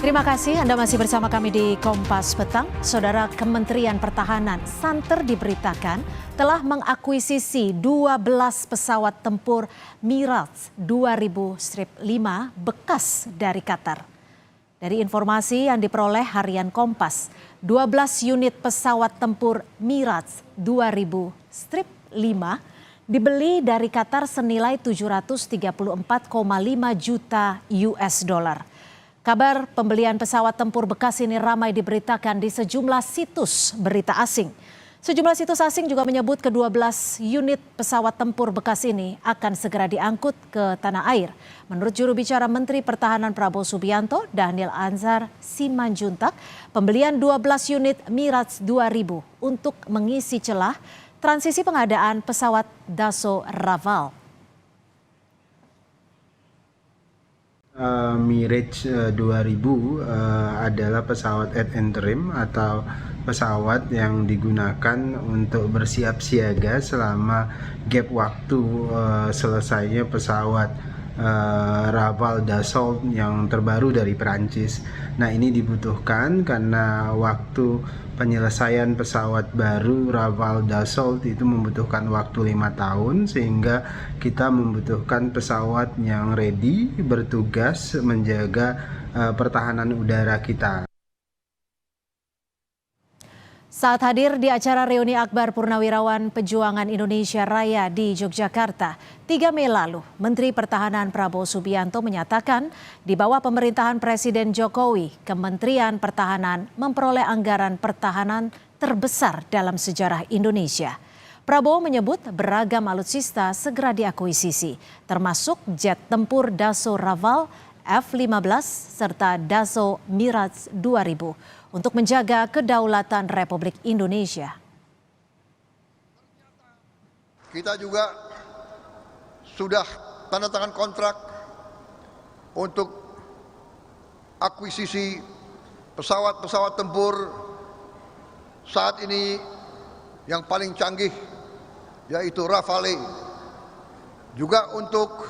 Terima kasih Anda masih bersama kami di Kompas Petang. Saudara, Kementerian Pertahanan santer diberitakan telah mengakuisisi 12 pesawat tempur Mirage 2000-5 bekas dari Qatar. Dari informasi yang diperoleh harian Kompas, 12 unit pesawat tempur Mirage 2000-5 dibeli dari Qatar senilai 734,5 juta US dollar. Kabar pembelian pesawat tempur bekas ini ramai diberitakan di sejumlah situs berita asing. Sejumlah situs asing juga menyebut ke-12 unit pesawat tempur bekas ini akan segera diangkut ke tanah air. Menurut juru bicara Menteri Pertahanan Prabowo Subianto, Daniel Anzar Simanjuntak, pembelian 12 unit Mirage 2000 untuk mengisi celah transisi pengadaan pesawat Dassault Rafale. Mirage 2000 adalah pesawat ad interim atau pesawat yang digunakan untuk bersiap siaga selama gap waktu selesainya pesawat Rafale Dassault yang terbaru dari Perancis. Nah, ini dibutuhkan karena waktu penyelesaian pesawat baru Rafale Dassault itu membutuhkan waktu 5 tahun, sehingga kita membutuhkan pesawat yang ready bertugas menjaga pertahanan udara kita. Saat hadir di acara reuni akbar Purnawirawan Pejuangan Indonesia Raya di Yogyakarta, 3 Mei lalu, Menteri Pertahanan Prabowo Subianto menyatakan di bawah pemerintahan Presiden Jokowi, Kementerian Pertahanan memperoleh anggaran pertahanan terbesar dalam sejarah Indonesia. Prabowo menyebut beragam alutsista segera diakuisisi, termasuk jet tempur Dassault Rafale, F-15 serta Dassault Mirage 2000 untuk menjaga kedaulatan Republik Indonesia. Kita juga sudah tanda tangan kontrak untuk akuisisi pesawat-pesawat tempur saat ini yang paling canggih, yaitu Rafale. Juga untuk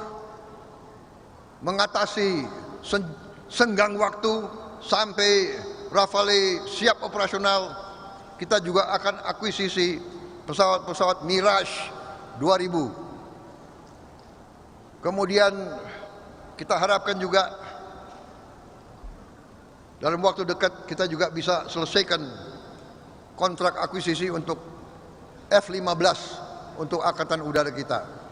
mengatasi senggang waktu sampai Rafale siap operasional, kita juga akan akuisisi pesawat-pesawat Mirage 2000. Kemudian kita harapkan juga dalam waktu dekat kita juga bisa selesaikan kontrak akuisisi untuk F-15 untuk Angkatan Udara kita.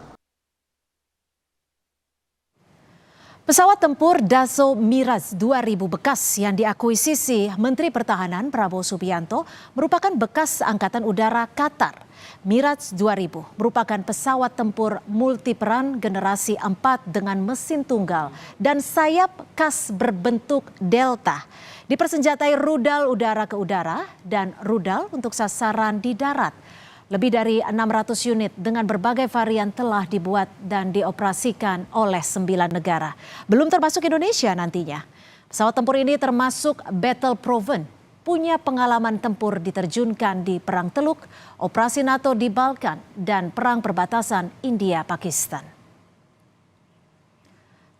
Pesawat tempur Dassault Mirage 2000 bekas yang diakuisisi Menteri Pertahanan Prabowo Subianto merupakan bekas Angkatan Udara Qatar. Mirage 2000 merupakan pesawat tempur multiperan generasi 4 dengan mesin tunggal dan sayap khas berbentuk delta. Dipersenjatai rudal udara ke udara dan rudal untuk sasaran di darat. Lebih dari 600 unit dengan berbagai varian telah dibuat dan dioperasikan oleh 9 negara. Belum termasuk Indonesia nantinya. Pesawat tempur ini termasuk battle proven, punya pengalaman tempur diterjunkan di Perang Teluk, operasi NATO di Balkan, dan perang perbatasan India-Pakistan.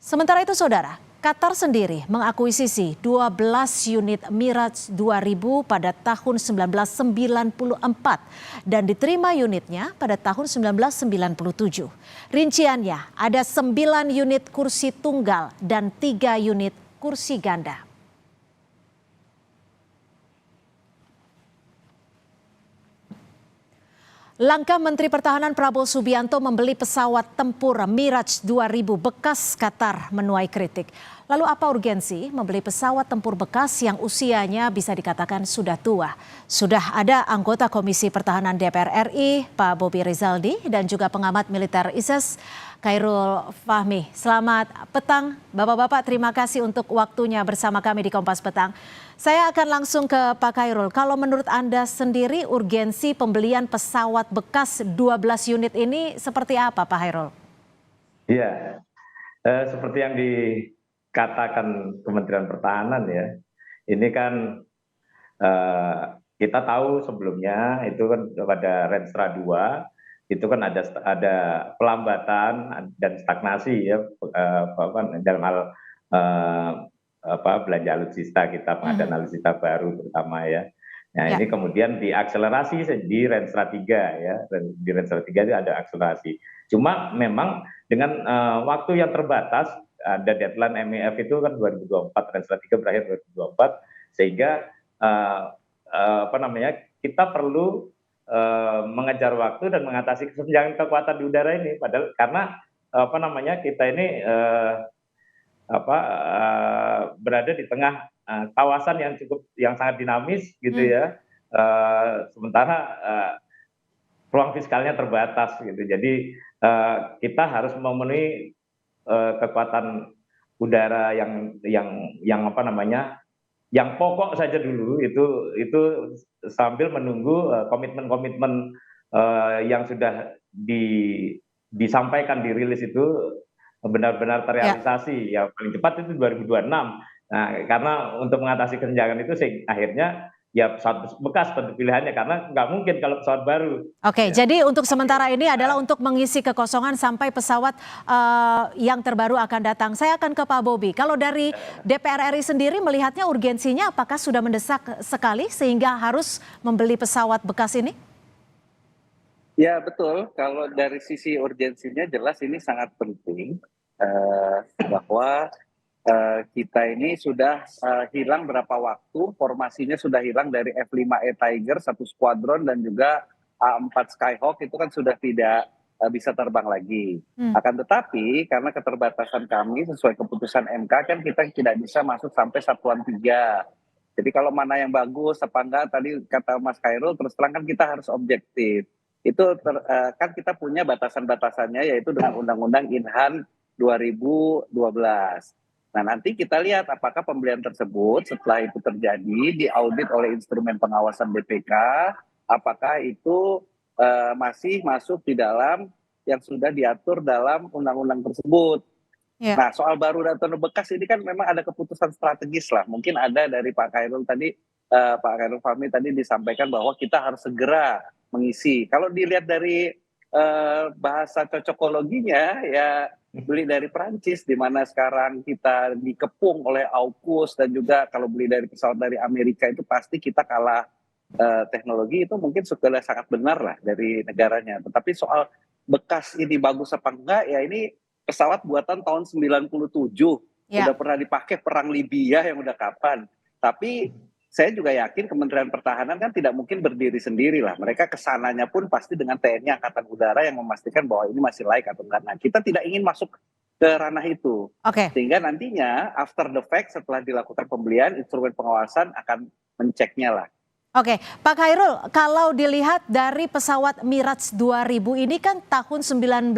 Sementara itu, saudara, Qatar sendiri mengakuisisi 12 unit Mirage 2000 pada tahun 1994 dan diterima unitnya pada tahun 1997. Rinciannya ada 9 unit kursi tunggal dan 3 unit kursi ganda. Langkah Menteri Pertahanan Prabowo Subianto membeli pesawat tempur Mirage 2000 bekas Qatar menuai kritik. Lalu apa urgensi membeli pesawat tempur bekas yang usianya bisa dikatakan sudah tua? Sudah ada anggota Komisi Pertahanan DPR RI, Pak Bobi Rizaldi, dan juga pengamat militer ISIS, Khairul Fahmi. Selamat petang, Bapak-Bapak. Terima kasih untuk waktunya bersama kami di Kompas Petang. Saya akan langsung ke Pak Khairul. Kalau menurut Anda sendiri urgensi pembelian pesawat bekas 12 unit ini seperti apa, Pak Khairul? Iya, seperti yang dikatakan Kementerian Pertahanan ya, ini kan kita tahu sebelumnya itu kan pada Renstra 2 itu kan ada pelambatan dan stagnasi ya dalam hal belanja alutsista kita, pengadaan alutsista baru terutama ya. Nah, Ya. ini kemudian diakselerasi di Renstra 3 ya. Di Renstra 3 itu ada akselerasi. Cuma memang dengan waktu yang terbatas, ada deadline MEF itu kan 2024, Renstra 3 berakhir 2024, sehingga kita perlu mengejar waktu dan mengatasi kesenjangan kekuatan di udara ini. Padahal karena kita ini berada di tengah kawasan yang sangat dinamis gitu ya. Sementara ruang fiskalnya terbatas gitu. Jadi kita harus memenuhi kekuatan udara yang pokok saja dulu, itu sambil menunggu komitmen-komitmen yang sudah disampaikan, dirilis itu benar-benar terrealisasi. Ya paling cepat itu 2026. Nah, karena untuk mengatasi kesenjangan itu akhirnya ya pesawat bekas tentu pilihannya, karena nggak mungkin kalau pesawat baru. Oke, jadi untuk sementara ini adalah untuk mengisi kekosongan sampai pesawat yang terbaru akan datang. Saya akan ke Pak Bobi. Kalau dari DPR RI sendiri melihatnya urgensinya apakah sudah mendesak sekali sehingga harus membeli pesawat bekas ini? Ya betul, kalau dari sisi urgensinya jelas ini sangat penting bahwa kita ini sudah hilang berapa waktu, formasinya sudah hilang dari F-5E Tiger, satu skuadron, dan juga A-4 Skyhawk itu kan sudah tidak bisa terbang lagi. Akan tetapi karena keterbatasan kami sesuai keputusan MK kan kita tidak bisa masuk sampai satuan 3. Jadi kalau mana yang bagus apa enggak, tadi kata Mas Khairul, terus terang kan kita harus objektif. Itu kan kita punya batasan-batasannya, yaitu dengan Undang-Undang Inhan 2012. Nah, nanti kita lihat apakah pembelian tersebut setelah itu terjadi diaudit oleh instrumen pengawasan BPK, apakah itu masih masuk di dalam yang sudah diatur dalam undang-undang tersebut. Ya. Nah, soal baru dan bekas ini kan memang ada keputusan strategis lah. Mungkin ada dari Pak Khairul tadi, Pak Khairul Fahmi tadi disampaikan bahwa kita harus segera mengisi. Kalau dilihat dari bahasa cocokologinya ya beli dari Perancis, di mana sekarang kita dikepung oleh AUKUS, dan juga kalau beli dari pesawat dari Amerika itu pasti kita kalah teknologi. Itu mungkin sudah sangat benar lah dari negaranya. Tetapi soal bekas ini bagus apa enggak, ya ini pesawat buatan tahun 97, udah pernah dipakai perang Libya yang udah kapan. Tapi saya juga yakin Kementerian Pertahanan kan tidak mungkin berdiri sendiri lah. Mereka kesananya pun pasti dengan TNI Angkatan Udara yang memastikan bahwa ini masih layak atau enggak. Nah, kita tidak ingin masuk ke ranah itu. Sehingga nantinya after the fact, setelah dilakukan pembelian, instrumen pengawasan akan menceknya lah. Oke, Pak Khairul, kalau dilihat dari pesawat Mirage 2000 ini kan tahun 1997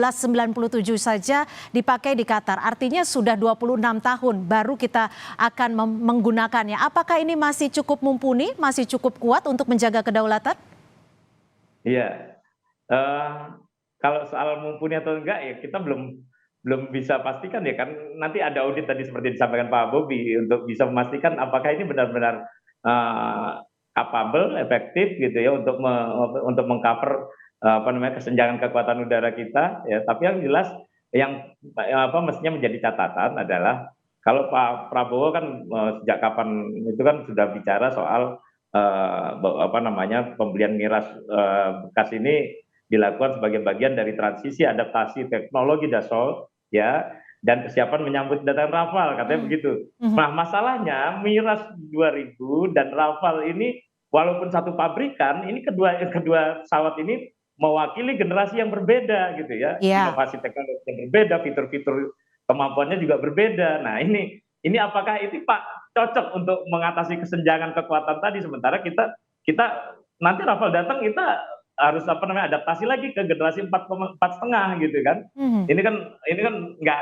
saja dipakai di Qatar. Artinya sudah 26 tahun baru kita akan menggunakannya. Apakah ini masih cukup mumpuni, masih cukup kuat untuk menjaga kedaulatan? Iya, kalau soal mumpuni atau enggak ya kita belum bisa pastikan ya, kan nanti ada audit tadi seperti disampaikan Pak Bobi untuk bisa memastikan apakah ini benar-benar capable, efektif gitu ya untuk mengcover kesenjangan kekuatan udara kita ya. Tapi yang jelas yang mestinya menjadi catatan adalah kalau Pak Prabowo kan sejak kapan itu kan sudah bicara soal pembelian Mirage bekas ini dilakukan sebagai bagian dari transisi adaptasi teknologi Dassault ya, dan kesiapan menyambut kedatangan Rafale, katanya begitu. Nah, masalahnya Mirage 2000 dan Rafale ini walaupun satu pabrikan, ini kedua pesawat ini mewakili generasi yang berbeda gitu ya. Inovasi teknologi yang berbeda, fitur-fitur kemampuannya juga berbeda. Nah, ini apakah itu Pak cocok untuk mengatasi kesenjangan kekuatan tadi, sementara kita nanti Rafale datang kita harus adaptasi lagi ke generasi 4,5 gitu kan. Ini kan nggak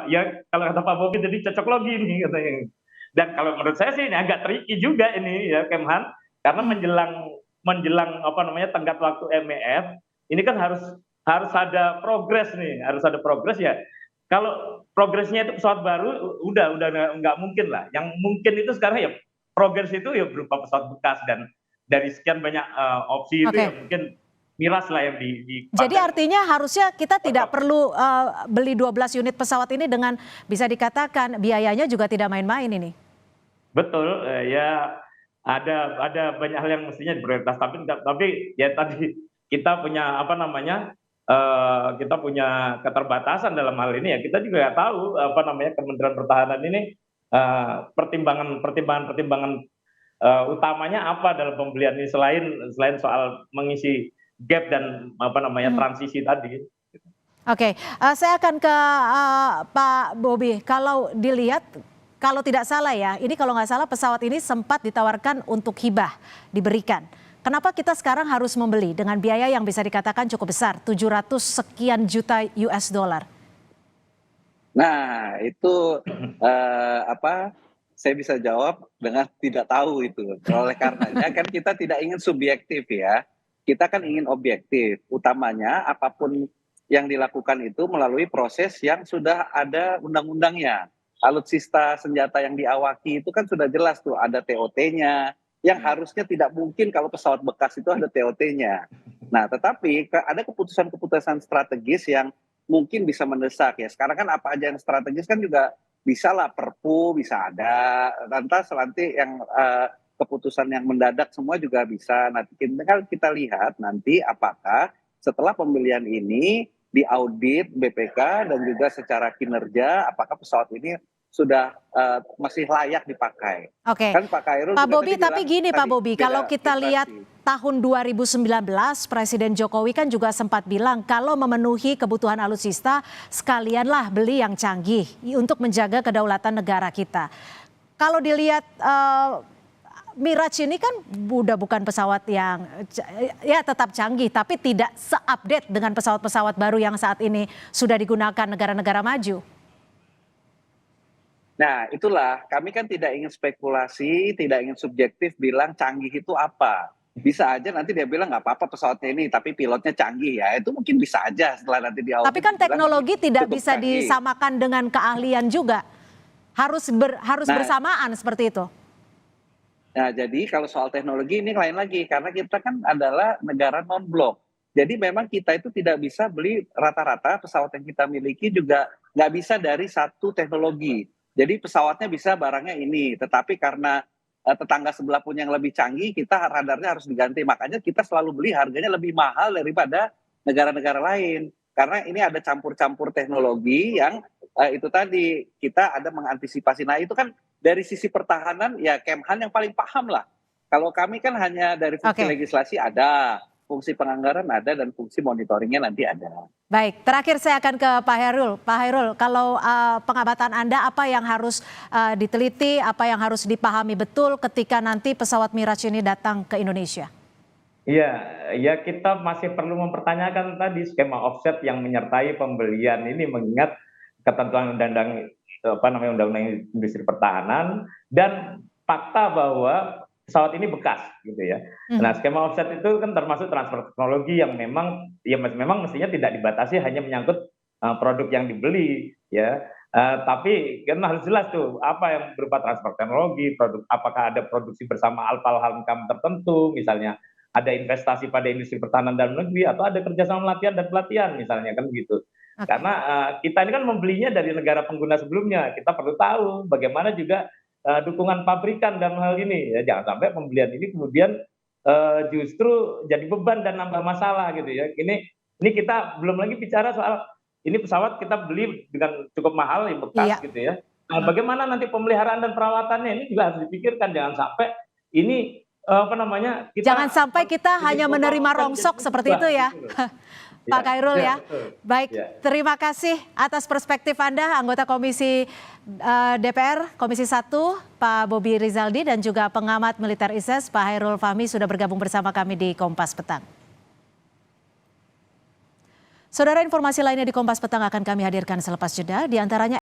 ya, kalau kata Pak Bobi jadi cocok logi nih katanya. Dan kalau menurut saya sih ini agak tricky juga ini ya Kemhan, karena menjelang tenggat waktu MEF ini kan harus ada progres nih, harus ada progres ya. Kalau progresnya itu pesawat baru udah nggak mungkin lah. Yang mungkin itu sekarang ya progres itu ya berupa pesawat bekas, dan dari sekian banyak opsi itu ya mungkin miras lah yang Jadi artinya harusnya kita tidak perlu beli 12 unit pesawat ini dengan bisa dikatakan biayanya juga tidak main-main ini. Betul, ya ada banyak hal yang mestinya diprioritas, tapi ya tadi kita punya apa namanya, kita punya keterbatasan dalam hal ini ya, kita juga nggak tahu apa namanya Kementerian Pertahanan ini pertimbangan utamanya apa dalam pembelian ini selain soal mengisi gap dan apa namanya transisi tadi. Oke, saya akan ke Pak Bobi. Kalau dilihat, kalau tidak salah ya, ini kalau nggak salah pesawat ini sempat ditawarkan untuk hibah, diberikan. Kenapa kita sekarang harus membeli dengan biaya yang bisa dikatakan cukup besar, 700 sekian juta US dollar? Nah, itu saya bisa jawab dengan tidak tahu itu. Oleh karenanya kan kita tidak ingin subjektif ya. Kita kan ingin objektif. Utamanya apapun yang dilakukan itu melalui proses yang sudah ada undang-undangnya. Alutsista senjata yang diawaki itu kan sudah jelas tuh ada TOT-nya, yang harusnya tidak mungkin kalau pesawat bekas itu ada TOT-nya. Nah, tetapi ada keputusan-keputusan strategis yang mungkin bisa mendesak ya. Sekarang kan apa aja yang strategis kan juga bisa lah, Perpu bisa ada, nanti yang keputusan yang mendadak semua juga bisa. Nanti kita lihat nanti apakah setelah pembelian ini diaudit BPK dan juga secara kinerja apakah pesawat ini sudah masih layak dipakai. Oke. Kan Pak Khairul Pak Bobi, tapi gini Pak Bobi, kalau kita lihat tahun 2019 Presiden Jokowi kan juga sempat bilang kalau memenuhi kebutuhan alutsista sekalianlah beli yang canggih untuk menjaga kedaulatan negara kita. Kalau dilihat Mirage ini kan udah bukan pesawat yang ya tetap canggih tapi tidak se-update dengan pesawat-pesawat baru yang saat ini sudah digunakan negara-negara maju. Nah, itulah kami kan tidak ingin spekulasi, tidak ingin subjektif bilang canggih itu apa. Bisa aja nanti dia bilang nggak apa-apa pesawatnya ini, tapi pilotnya canggih ya. Itu mungkin bisa aja setelah nanti dia. Tapi kan teknologi tidak bisa disamakan dengan keahlian juga. Harus bersamaan seperti itu. Nah, jadi kalau soal teknologi ini lain lagi. Karena kita kan adalah negara non-blok. Jadi memang kita itu tidak bisa beli rata-rata pesawat yang kita miliki juga nggak bisa dari satu teknologi. Jadi pesawatnya bisa barangnya ini, tetapi karena tetangga sebelah punya yang lebih canggih, kita radarnya harus diganti. Makanya kita selalu beli harganya lebih mahal daripada negara-negara lain. Karena ini ada campur-campur teknologi yang itu tadi kita ada mengantisipasi. Nah itu kan dari sisi pertahanan ya Kemhan yang paling paham lah. Kalau kami kan hanya dari fungsi legislasi ada, fungsi penganggaran ada, dan fungsi monitoringnya nanti ada. Baik, terakhir saya akan ke Pak Hairul. Pak Hairul, kalau pengamatan Anda apa yang harus diteliti, apa yang harus dipahami betul ketika nanti pesawat Mirage ini datang ke Indonesia? Iya, ya kita masih perlu mempertanyakan tadi skema offset yang menyertai pembelian ini mengingat ketentuan undang-undang industri pertahanan dan fakta bahwa pesawat ini bekas gitu ya. Nah, skema offset itu kan termasuk transfer teknologi yang memang mestinya tidak dibatasi hanya menyangkut produk yang dibeli ya. Tapi kan harus jelas tuh apa yang berupa transfer teknologi, apakah ada produksi bersama Alfa-Lancam tertentu misalnya, ada investasi pada industri pertahanan dalam negeri atau ada kerjasama latihan dan pelatihan misalnya kan gitu. Karena kita ini kan membelinya dari negara pengguna sebelumnya, kita perlu tahu bagaimana juga dukungan pabrikan dalam hal ini ya, jangan sampai pembelian ini kemudian justru jadi beban dan nambah masalah gitu ya. Ini kita belum lagi bicara soal ini pesawat kita beli dengan cukup mahal yang bekas gitu ya. Nah, bagaimana nanti pemeliharaan dan perawatannya ini juga harus dipikirkan, jangan sampai ini jangan sampai kita hanya menerima rongsok seperti itu ya. Gitu Pak Khairul ya. Baik, terima kasih atas perspektif Anda, anggota Komisi DPR Komisi 1 Pak Bobi Rizaldi dan juga pengamat militer ISES Pak Hairul Fahmi sudah bergabung bersama kami di Kompas Petang. Saudara, informasi lainnya di Kompas Petang akan kami hadirkan selepas jeda, di antaranya